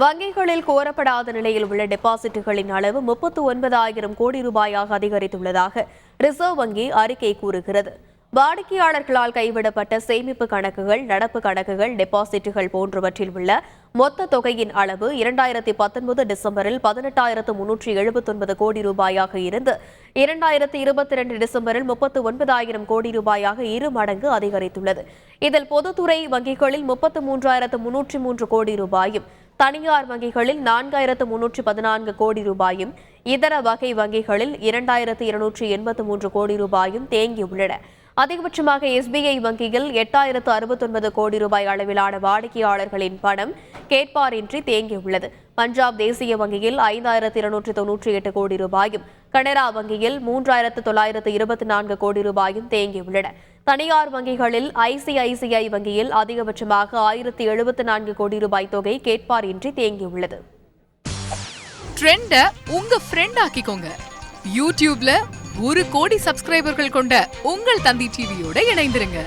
வங்கிகளில் கோரப்படாத நிலையில் உள்ள டெபாசிட்டுகளின் அளவு 39,000 கோடி ரூபாயாக அதிகரித்துள்ளதாக ரிசர்வ் வங்கி அறிக்கை கூறுகிறது. வாடிக்கையாளர்களால் கைவிடப்பட்ட சேமிப்பு கணக்குகள், நடப்பு கணக்குகள், டெபாசிட்டுகள் போன்றவற்றில் உள்ள மொத்த தொகையின் அளவு 2019 டிசம்பரில் 18,379 கோடி ரூபாயாக இருந்து 2022 டிசம்பரில் 39,000 கோடி ரூபாயாக 2 மடங்கு அதிகரித்துள்ளது. இதில் பொதுத்துறை வங்கிகளில் 33,303 கோடி ரூபாயும், தனியார் வங்கிகளில் 4,314 கோடி ரூபாயும், இதர வகை வங்கிகளில் 2,283 கோடி ரூபாயும் தேங்கியுள்ளன. அதிகபட்சமாக SBI வங்கியில் 8,069 கோடி ரூபாய் அளவிலான வாடிக்கையாளர்களின் பணம் கேட்பாரின்றி தேங்கியுள்ளது. பஞ்சாப் தேசிய வங்கியில் 5,298 கோடி ரூபாயும், கனரா வங்கியில் 3,924 கோடி ரூபாயும் தேங்கியுள்ளன. தனியார் வங்கிகளில் ICICI வங்கியில் அதிகபட்சமாக 1,074 கோடி ரூபாய் தொகை கேட்பாரின்றி தேங்கியுள்ளது. ட்ரெண்ட உங்க ஃப்ரெண்ட் ஆக்கிக்கோங்க. யூடியூப்ல 1 கோடி சப்ஸ்கிரைபர்கள் கொண்ட உங்கள் தந்தி டிவியோட இணைந்திருங்க.